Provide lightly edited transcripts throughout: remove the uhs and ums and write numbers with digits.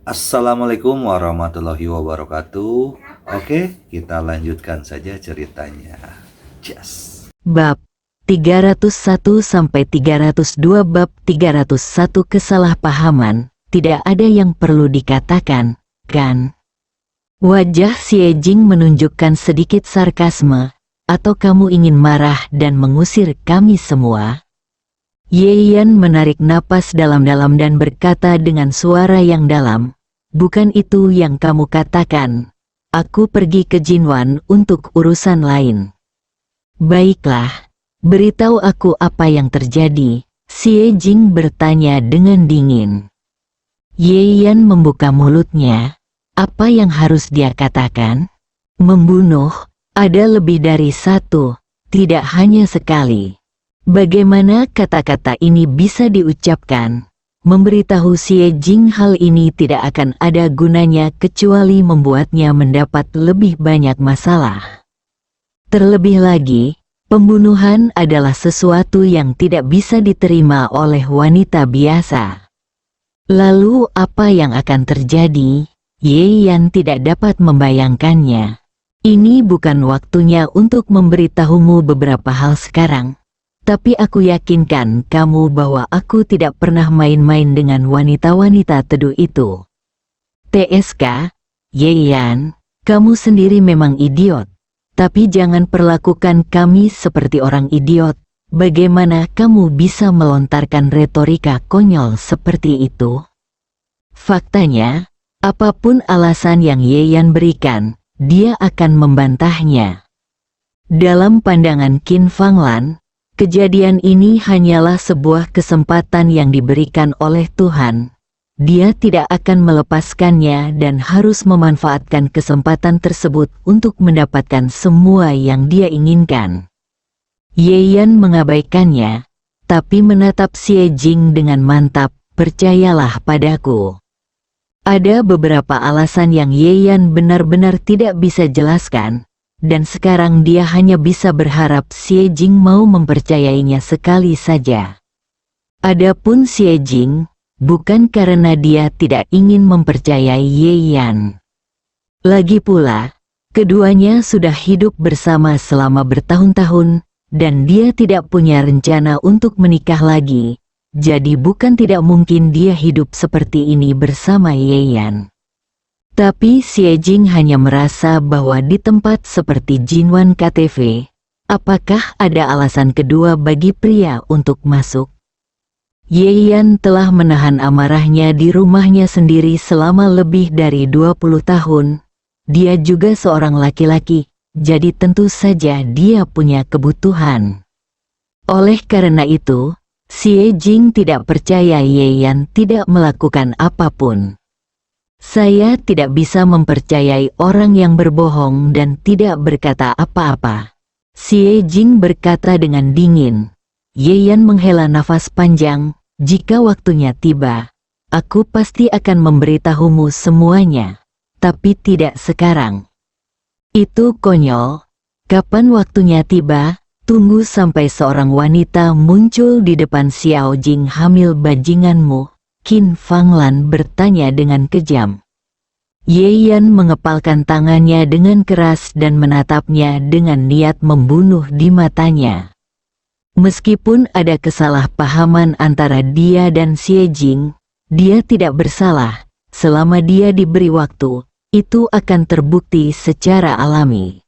Assalamualaikum warahmatullahi wabarakatuh. Oke, kita lanjutkan saja ceritanya. Just. Bab 301-302. Bab 301 Kesalahpahaman. Tidak ada yang perlu dikatakan, kan? Wajah Xie Jing menunjukkan sedikit sarkasme. Atau kamu ingin marah dan mengusir kami semua? Ye Yan menarik napas dalam-dalam dan berkata dengan suara yang dalam, bukan itu yang kamu katakan. Aku pergi ke Jinwan untuk urusan lain. Baiklah, beritahu aku apa yang terjadi, Xie Jing bertanya dengan dingin. Ye Yan membuka mulutnya. Apa yang harus dia katakan? Membunuh, ada lebih dari satu, tidak hanya sekali. Bagaimana kata-kata ini bisa diucapkan? Memberitahu Xie Jing hal ini tidak akan ada gunanya kecuali membuatnya mendapat lebih banyak masalah. Terlebih lagi, pembunuhan adalah sesuatu yang tidak bisa diterima oleh wanita biasa. Lalu apa yang akan terjadi? Ye Yan tidak dapat membayangkannya. Ini bukan waktunya untuk memberitahumu beberapa hal sekarang. Tapi aku yakinkan kamu bahwa aku tidak pernah main-main dengan wanita-wanita teduh itu. TSK, Ye Yan, kamu sendiri memang idiot. Tapi jangan perlakukan kami seperti orang idiot. Bagaimana kamu bisa melontarkan retorika konyol seperti itu? Faktanya, apapun alasan yang Ye Yan berikan, dia akan membantahnya. Dalam pandangan Qin Fanglan, kejadian ini hanyalah sebuah kesempatan yang diberikan oleh Tuhan. Dia tidak akan melepaskannya dan harus memanfaatkan kesempatan tersebut untuk mendapatkan semua yang dia inginkan. Ye Yan mengabaikannya, tapi menatap Xie Jing dengan mantap, percayalah padaku. Ada beberapa alasan yang Ye Yan benar-benar tidak bisa jelaskan, dan sekarang dia hanya bisa berharap Xie Jing mau mempercayainya sekali saja. Adapun Xie Jing, bukan karena dia tidak ingin mempercayai Ye Yan. Lagi pula, keduanya sudah hidup bersama selama bertahun-tahun, dan dia tidak punya rencana untuk menikah lagi. Jadi bukan tidak mungkin dia hidup seperti ini bersama Ye Yan. Tapi Xie Jing hanya merasa bahwa di tempat seperti Jinwan KTV, apakah ada alasan kedua bagi pria untuk masuk? Ye Yan telah menahan amarahnya di rumahnya sendiri selama lebih dari 20 tahun. Dia juga seorang laki-laki, jadi tentu saja dia punya kebutuhan. Oleh karena itu, Xie Jing tidak percaya Ye Yan tidak melakukan apapun. Saya tidak bisa mempercayai orang yang berbohong dan tidak berkata apa-apa. Xie Jing berkata dengan dingin. Ye Yan menghela nafas panjang, jika waktunya tiba, aku pasti akan memberitahumu semuanya. Tapi tidak sekarang. Itu konyol. Kapan waktunya tiba? Tunggu sampai seorang wanita muncul di depan Xiao Jing hamil bajinganmu, Qin Fanglan bertanya dengan kejam. Ye Yan mengepalkan tangannya dengan keras dan menatapnya dengan niat membunuh di matanya. Meskipun ada kesalahpahaman antara dia dan Xie Jing, dia tidak bersalah. Selama dia diberi waktu, itu akan terbukti secara alami.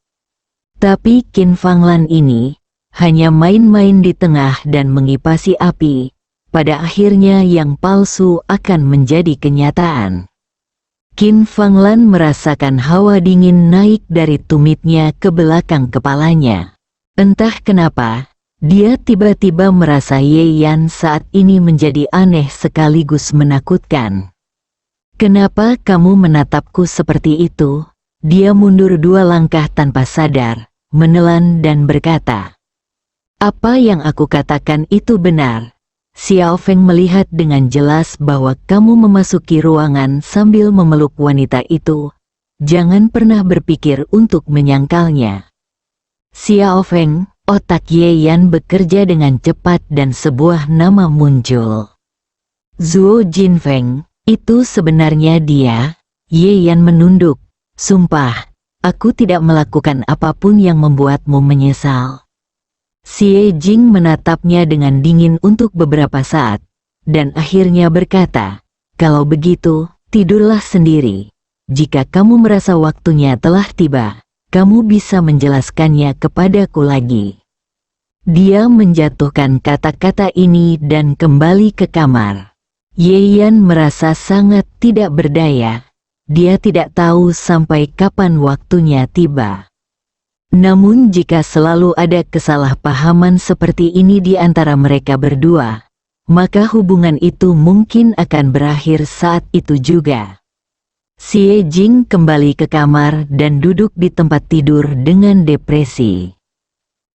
Tapi Qin Fanglan ini hanya main-main di tengah dan mengipasi api, pada akhirnya yang palsu akan menjadi kenyataan. Qin Fanglan merasakan hawa dingin naik dari tumitnya ke belakang kepalanya. Entah kenapa, dia tiba-tiba merasa Ye Yan saat ini menjadi aneh sekaligus menakutkan. Kenapa kamu menatapku seperti itu? Dia mundur 2 langkah tanpa sadar, menelan dan berkata, apa yang aku katakan itu benar. Xiao Feng melihat dengan jelas bahwa kamu memasuki ruangan sambil memeluk wanita itu. Jangan pernah berpikir untuk menyangkalnya. Xiao Feng, otak Ye Yan bekerja dengan cepat dan sebuah nama muncul. Zhuo Jinfeng, Itu sebenarnya dia. Ye Yan menunduk. Sumpah, aku tidak melakukan apapun yang membuatmu menyesal. Xie Jing menatapnya dengan dingin untuk beberapa saat, dan akhirnya berkata, kalau begitu, tidurlah sendiri. Jika kamu merasa waktunya telah tiba, kamu bisa menjelaskannya kepadaku lagi. Dia menjatuhkan kata-kata ini dan kembali ke kamar. Ye Yan merasa sangat tidak berdaya. Dia tidak tahu sampai kapan waktunya tiba. Namun jika selalu ada kesalahpahaman seperti ini di antara mereka berdua, maka hubungan itu mungkin akan berakhir saat itu juga. Xie Jing kembali ke kamar dan duduk di tempat tidur dengan depresi.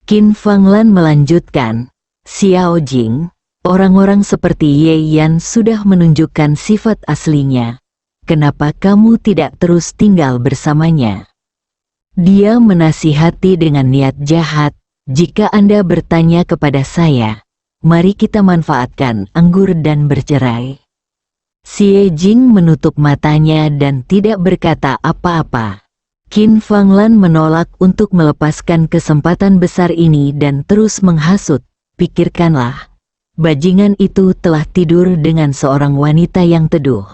Qin Fanglan melanjutkan, Xiao Jing, orang-orang seperti Ye Yan sudah menunjukkan sifat aslinya. Kenapa kamu tidak terus tinggal bersamanya? Dia menasihati dengan niat jahat. Jika Anda bertanya kepada saya, mari kita manfaatkan anggur dan bercerai. Xie Jing menutup matanya dan tidak berkata apa-apa. Qin Fanglan menolak untuk melepaskan kesempatan besar ini dan terus menghasut. Pikirkanlah, bajingan itu telah tidur dengan seorang wanita yang teduh.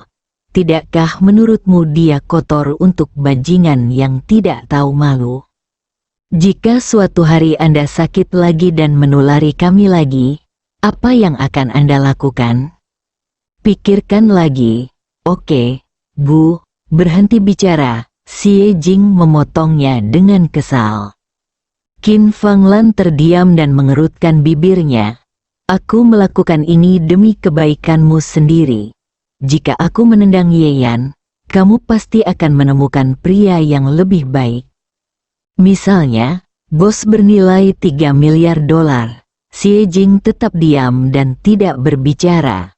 Tidakkah menurutmu dia kotor untuk bajingan yang tidak tahu malu? Jika suatu hari Anda sakit lagi dan menulari kami lagi, apa yang akan Anda lakukan? Pikirkan lagi. Oke, Bu, berhenti bicara. Xie Jing memotongnya dengan kesal. Qin Fanglan terdiam dan mengerutkan bibirnya. Aku melakukan ini demi kebaikanmu sendiri. Jika aku menendang Ye Yan, kamu pasti akan menemukan pria yang lebih baik. Misalnya, bos bernilai 3 miliar dolar. Xie Jing tetap diam dan tidak berbicara.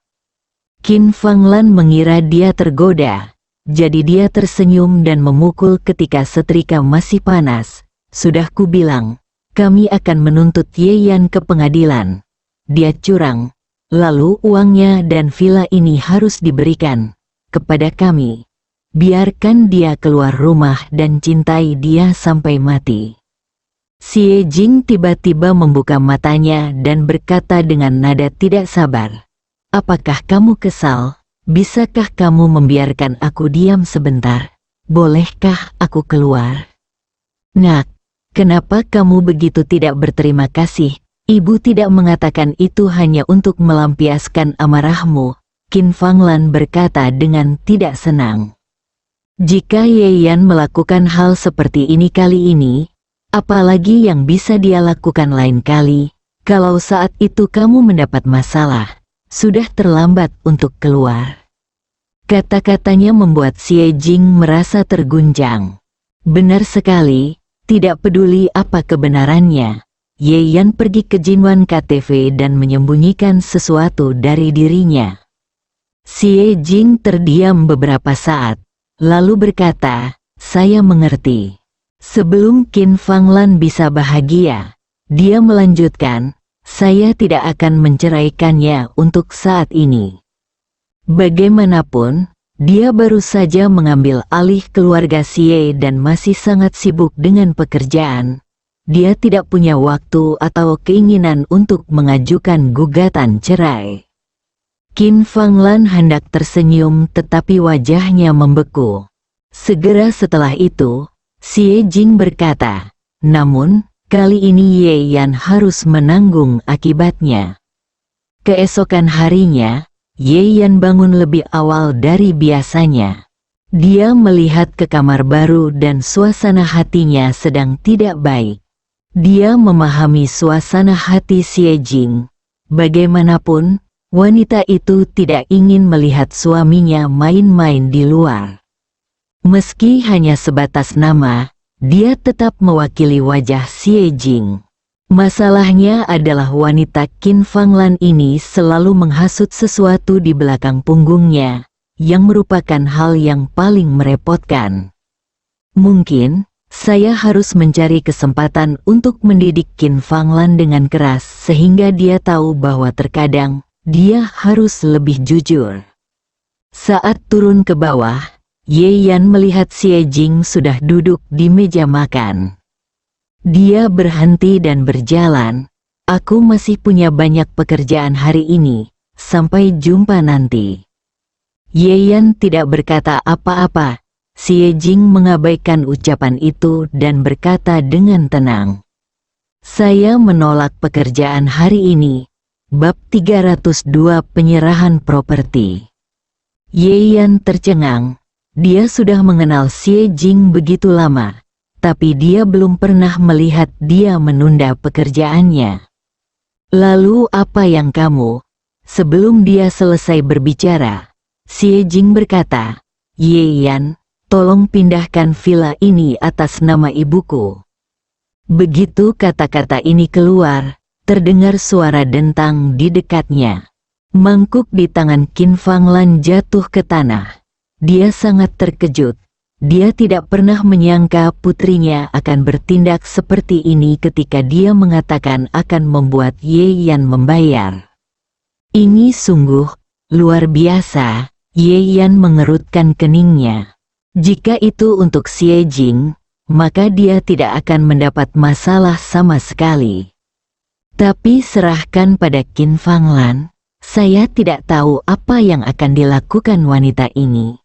Qin Fanglan mengira dia tergoda, jadi dia tersenyum dan memukul ketika setrika masih panas. Sudah kubilang, kami akan menuntut Ye Yan ke pengadilan. Dia curang. Lalu uangnya dan villa ini harus diberikan kepada kami. Biarkan dia keluar rumah dan cintai dia sampai mati. Xie Jing tiba-tiba membuka matanya dan berkata dengan nada tidak sabar. Apakah kamu kesal? Bisakah kamu membiarkan aku diam sebentar? Bolehkah aku keluar? Nak, kenapa kamu begitu tidak berterima kasih? Ibu tidak mengatakan itu hanya untuk melampiaskan amarahmu, Qin Fanglan berkata dengan tidak senang. Jika Ye Yan melakukan hal seperti ini kali ini, apalagi yang bisa dia lakukan lain kali, kalau saat itu kamu mendapat masalah, sudah terlambat untuk keluar. Kata-katanya membuat Xie Jing merasa terguncang. Benar sekali, tidak peduli apa kebenarannya. Ye Yan pergi ke Jinwan KTV dan menyembunyikan sesuatu dari dirinya. Xie Jing terdiam beberapa saat, lalu berkata, saya mengerti. Sebelum Qin Fanglan bisa bahagia, dia melanjutkan, saya tidak akan menceraikannya untuk saat ini. Bagaimanapun, dia baru saja mengambil alih keluarga Xie dan masih sangat sibuk dengan pekerjaan. Dia tidak punya waktu atau keinginan untuk mengajukan gugatan cerai. Qin Fanglan hendak tersenyum tetapi wajahnya membeku. Segera setelah itu, Xie Jing berkata, namun, kali ini Ye Yan harus menanggung akibatnya. Keesokan harinya, Ye Yan bangun lebih awal dari biasanya. Dia melihat ke kamar baru dan suasana hatinya sedang tidak baik. Dia memahami suasana hati Xie Jing. Bagaimanapun, wanita itu tidak ingin melihat suaminya main-main di luar. Meski hanya sebatas nama, dia tetap mewakili wajah Xie Jing. Masalahnya adalah wanita Qin Fanglan ini selalu menghasut sesuatu di belakang punggungnya, yang merupakan hal yang paling merepotkan. Mungkin, saya harus mencari kesempatan untuk mendidik Qin Fanglan dengan keras sehingga dia tahu bahwa terkadang, dia harus lebih jujur. Saat turun ke bawah, Ye Yan melihat Xie Jing sudah duduk di meja makan. Dia berhenti dan berjalan. Aku masih punya banyak pekerjaan hari ini, sampai jumpa nanti. Ye Yan tidak berkata apa-apa. Xie Jing mengabaikan ucapan itu dan berkata dengan tenang. Saya menolak pekerjaan hari ini. Bab 302 Penyerahan Properti. Ye Yan tercengang. Dia sudah mengenal Xie Jing begitu lama, tapi dia belum pernah melihat dia menunda pekerjaannya. Lalu apa yang kamu? Sebelum dia selesai berbicara, Xie Jing berkata, Ye Yan, tolong pindahkan villa ini atas nama ibuku. Begitu kata-kata ini keluar, terdengar suara dentang di dekatnya. Mangkuk di tangan Qin Fanglan jatuh ke tanah. Dia sangat terkejut. Dia tidak pernah menyangka putrinya akan bertindak seperti ini ketika dia mengatakan akan membuat Ye Yan membayar. Ini sungguh luar biasa. Ye Yan mengerutkan keningnya. Jika itu untuk Xie Jing, maka dia tidak akan mendapat masalah sama sekali. Tapi serahkan pada Qin Fanglan. Saya tidak tahu apa yang akan dilakukan wanita ini.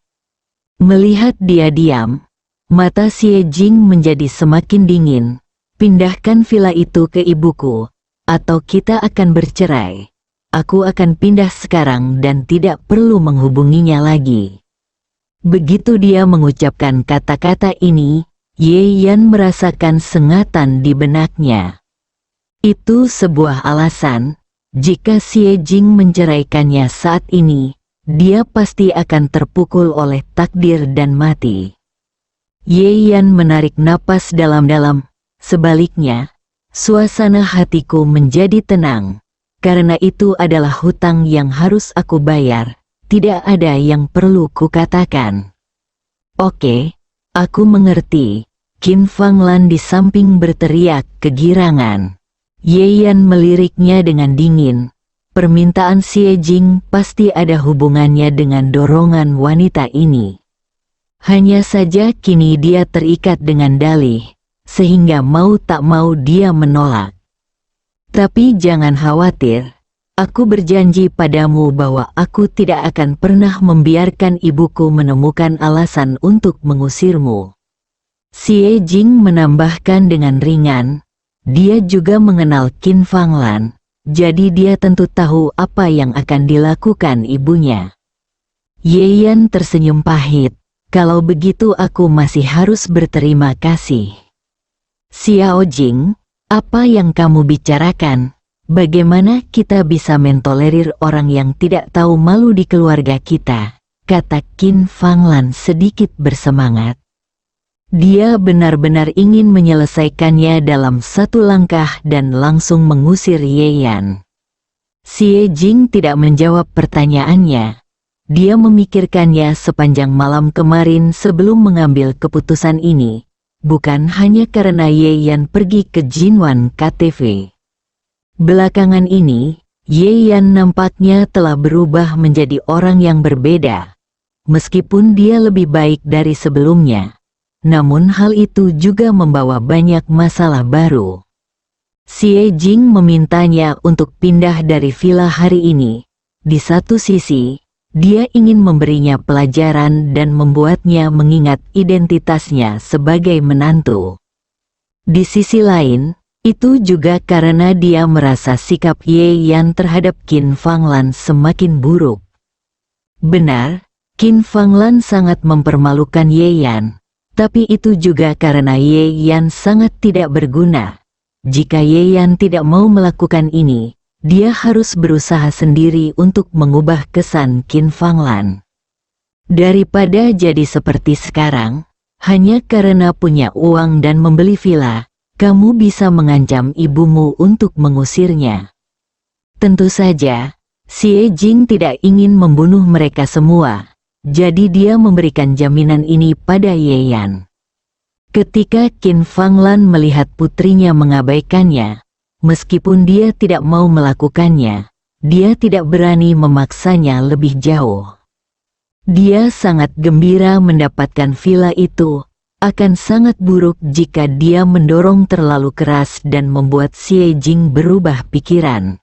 Melihat dia diam, mata Xie Jing menjadi semakin dingin. Pindahkan villa itu ke ibuku, atau kita akan bercerai. Aku akan pindah sekarang dan tidak perlu menghubunginya lagi. Begitu dia mengucapkan kata-kata ini, Ye Yan merasakan sengatan di benaknya. Itu sebuah alasan. Jika Xie Jing menceraikannya saat ini, dia pasti akan terpukul oleh takdir dan mati. Ye Yan menarik napas dalam-dalam. Sebaliknya, suasana hatiku menjadi tenang. Karena itu adalah hutang yang harus aku bayar. Tidak ada yang perlu kukatakan. Oke, aku mengerti. Qin Fanglan di samping berteriak kegirangan. Ye Yan meliriknya dengan dingin. Permintaan Xie Jing pasti ada hubungannya dengan dorongan wanita ini. Hanya saja kini dia terikat dengan dalih, sehingga mau tak mau dia menolak. Tapi jangan khawatir. Aku berjanji padamu bahwa aku tidak akan pernah membiarkan ibuku menemukan alasan untuk mengusirmu. Xie Jing menambahkan dengan ringan. Dia juga mengenal Qin Fanglan, jadi dia tentu tahu apa yang akan dilakukan ibunya. Ye Yan tersenyum pahit. Kalau begitu aku masih harus berterima kasih. Xiao Jing, apa yang kamu bicarakan? Bagaimana kita bisa mentolerir orang yang tidak tahu malu di keluarga kita? Kata Qin Fanglan sedikit bersemangat. Dia benar-benar ingin menyelesaikannya dalam satu langkah dan langsung mengusir Ye Yan. Xie Jing tidak menjawab pertanyaannya. Dia memikirkannya sepanjang malam kemarin sebelum mengambil keputusan ini. Bukan hanya karena Ye Yan pergi ke Jinwan KTV. Belakangan ini, Ye Yan nampaknya telah berubah menjadi orang yang berbeda. Meskipun dia lebih baik dari sebelumnya, namun hal itu juga membawa banyak masalah baru. Xie Jing memintanya untuk pindah dari villa hari ini. Di satu sisi, dia ingin memberinya pelajaran dan membuatnya mengingat identitasnya sebagai menantu. Di sisi lain, itu juga karena dia merasa sikap Ye Yan terhadap Qin Fanglan semakin buruk. Benar, Qin Fanglan sangat mempermalukan Ye Yan, tapi itu juga karena Ye Yan sangat tidak berguna. Jika Ye Yan tidak mau melakukan ini, dia harus berusaha sendiri untuk mengubah kesan Qin Fanglan. Daripada jadi seperti sekarang, hanya karena punya uang dan membeli villa, kamu bisa mengancam ibumu untuk mengusirnya. Tentu saja, Xie Jing tidak ingin membunuh mereka semua, jadi dia memberikan jaminan ini pada Ye Yan. Ketika Qin Fanglan melihat putrinya mengabaikannya, meskipun dia tidak mau melakukannya, dia tidak berani memaksanya lebih jauh. Dia sangat gembira mendapatkan villa itu. Akan sangat buruk jika dia mendorong terlalu keras dan membuat Xie Jing berubah pikiran.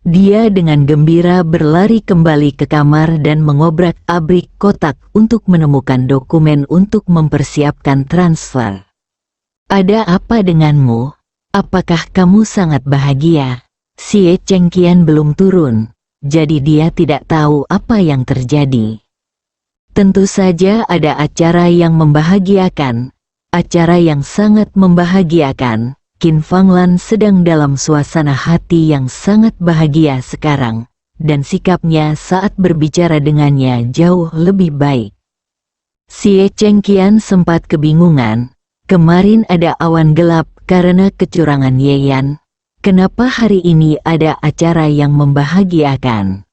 Dia dengan gembira berlari kembali ke kamar dan mengobrak-abrik kotak untuk menemukan dokumen untuk mempersiapkan transfer. Ada apa denganmu? Apakah kamu sangat bahagia? Xie Chengqian belum turun, jadi dia tidak tahu apa yang terjadi. Tentu saja ada acara yang membahagiakan, acara yang sangat membahagiakan. Qin Fanglan sedang dalam suasana hati yang sangat bahagia sekarang, dan sikapnya saat berbicara dengannya jauh lebih baik. Xie Chengqian sempat kebingungan, kemarin ada awan gelap karena kecurangan Ye Yan. Kenapa hari ini ada acara yang membahagiakan?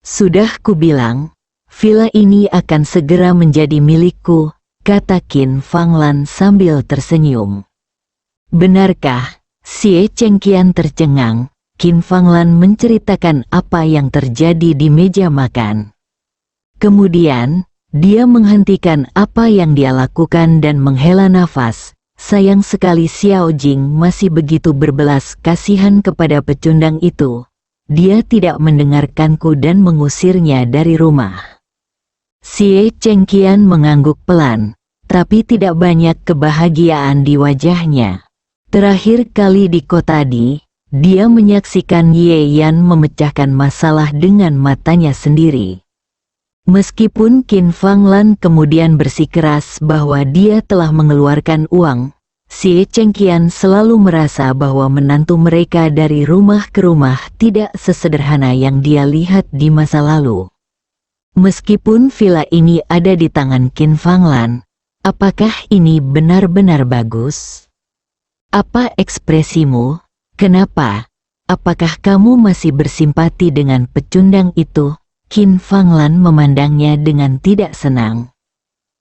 Sudah kubilang, villa ini akan segera menjadi milikku, kata Qin Fanglan sambil tersenyum. Benarkah? Xie Chengqian tercengang. Qin Fanglan menceritakan apa yang terjadi di meja makan. Kemudian, dia menghentikan apa yang dia lakukan dan menghela nafas. Sayang sekali Xiao Jing masih begitu berbelas kasihan kepada pecundang itu. Dia tidak mendengarkanku dan mengusirnya dari rumah. Xie Chengqian mengangguk pelan, tapi tidak banyak kebahagiaan di wajahnya. Terakhir kali di kota dia menyaksikan Ye Yan memecahkan masalah dengan matanya sendiri. Meskipun Qin Fanglan kemudian bersikeras bahwa dia telah mengeluarkan uang, Xie Chengqian selalu merasa bahwa menantu mereka dari rumah ke rumah tidak sesederhana yang dia lihat di masa lalu. Meskipun villa ini ada di tangan Qin Fanglan, apakah ini benar-benar bagus? Apa ekspresimu? Kenapa? Apakah kamu masih bersimpati dengan pecundang itu? Qin Fanglan memandangnya dengan tidak senang.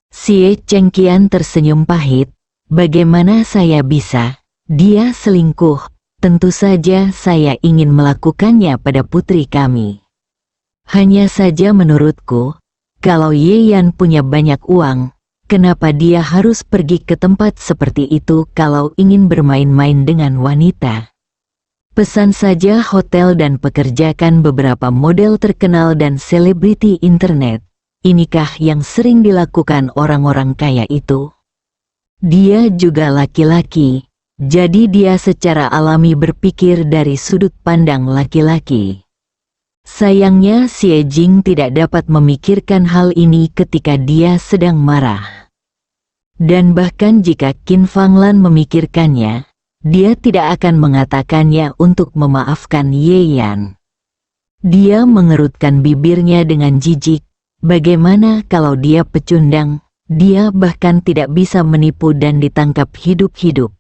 Xie Chengqian tersenyum pahit. Bagaimana saya bisa? Dia selingkuh. Tentu saja saya ingin melakukannya pada putri kami. Hanya saja menurutku, kalau Ye Yan punya banyak uang, kenapa dia harus pergi ke tempat seperti itu kalau ingin bermain-main dengan wanita? Pesan saja hotel dan pekerjakan beberapa model terkenal dan selebriti internet. Inikah yang sering dilakukan orang-orang kaya itu? Dia juga laki-laki, jadi dia secara alami berpikir dari sudut pandang laki-laki. Sayangnya Xie Jing tidak dapat memikirkan hal ini ketika dia sedang marah. Dan bahkan jika Qin Fanglan memikirkannya, dia tidak akan mengatakannya untuk memaafkan Ye Yan. Dia mengerutkan bibirnya dengan jijik. Bagaimana kalau dia pecundang? Dia bahkan tidak bisa menipu dan ditangkap hidup-hidup.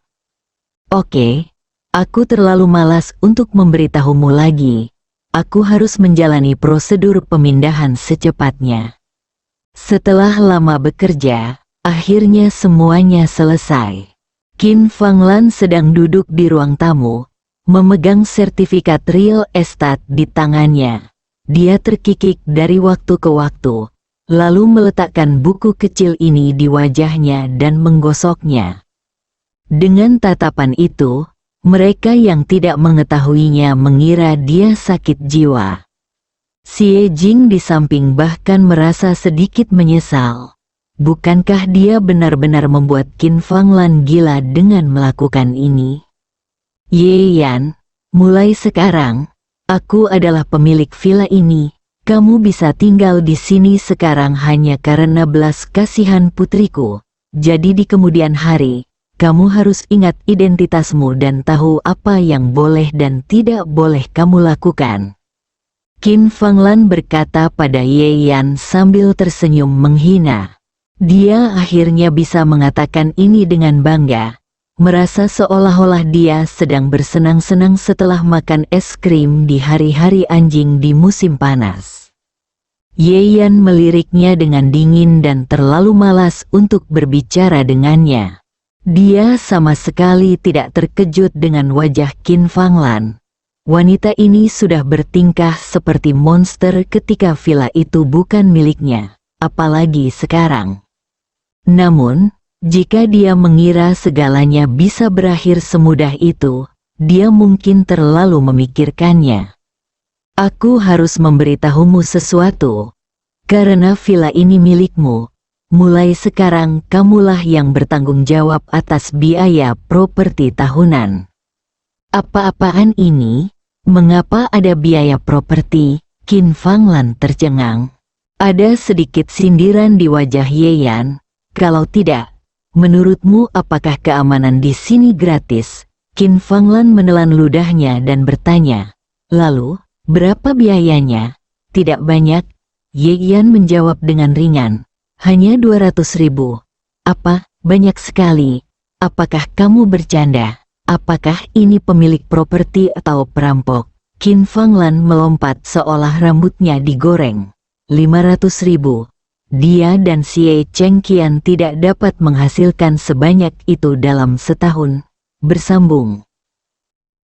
Oke, aku terlalu malas untuk memberitahumu lagi. Aku harus menjalani prosedur pemindahan secepatnya. Setelah lama bekerja, akhirnya semuanya selesai. Qin Fanglan sedang duduk di ruang tamu, memegang sertifikat real estate di tangannya. Dia terkikik dari waktu ke waktu, lalu meletakkan buku kecil ini di wajahnya dan menggosoknya. Dengan tatapan itu, mereka yang tidak mengetahuinya mengira dia sakit jiwa. Xie Jing di samping bahkan merasa sedikit menyesal. Bukankah dia benar-benar membuat Qin Fanglan gila dengan melakukan ini? Ye Yan, mulai sekarang, aku adalah pemilik villa ini. Kamu bisa tinggal di sini sekarang hanya karena belas kasihan putriku. Jadi di kemudian hari, kamu harus ingat identitasmu dan tahu apa yang boleh dan tidak boleh kamu lakukan. Qin Fanglan berkata pada Ye Yan sambil tersenyum menghina. Dia akhirnya bisa mengatakan ini dengan bangga, merasa seolah-olah dia sedang bersenang-senang setelah makan es krim di hari-hari anjing di musim panas. Ye Yan meliriknya dengan dingin dan terlalu malas untuk berbicara dengannya. Dia sama sekali tidak terkejut dengan wajah Qin Fanglan. Wanita ini sudah bertingkah seperti monster ketika villa itu bukan miliknya, apalagi sekarang. Namun, jika dia mengira segalanya bisa berakhir semudah itu, dia mungkin terlalu memikirkannya. Aku harus memberitahumu sesuatu. Karena villa ini milikmu, mulai sekarang kamulah yang bertanggung jawab atas biaya properti tahunan. Apa-apaan ini? Mengapa ada biaya properti? Qin Fanglan tercengang. Ada sedikit sindiran di wajah Yeyan. Kalau tidak, menurutmu apakah keamanan di sini gratis? Qin Fanglan menelan ludahnya dan bertanya. Lalu, berapa biayanya? Tidak banyak. Yeyan menjawab dengan ringan. Hanya 200.000. Apa? Banyak sekali. Apakah kamu bercanda? Apakah ini pemilik properti atau perampok? Qin Fanglan melompat seolah rambutnya digoreng. 500.000. Dia dan Xie Chengqian tidak dapat menghasilkan sebanyak itu dalam setahun. Bersambung.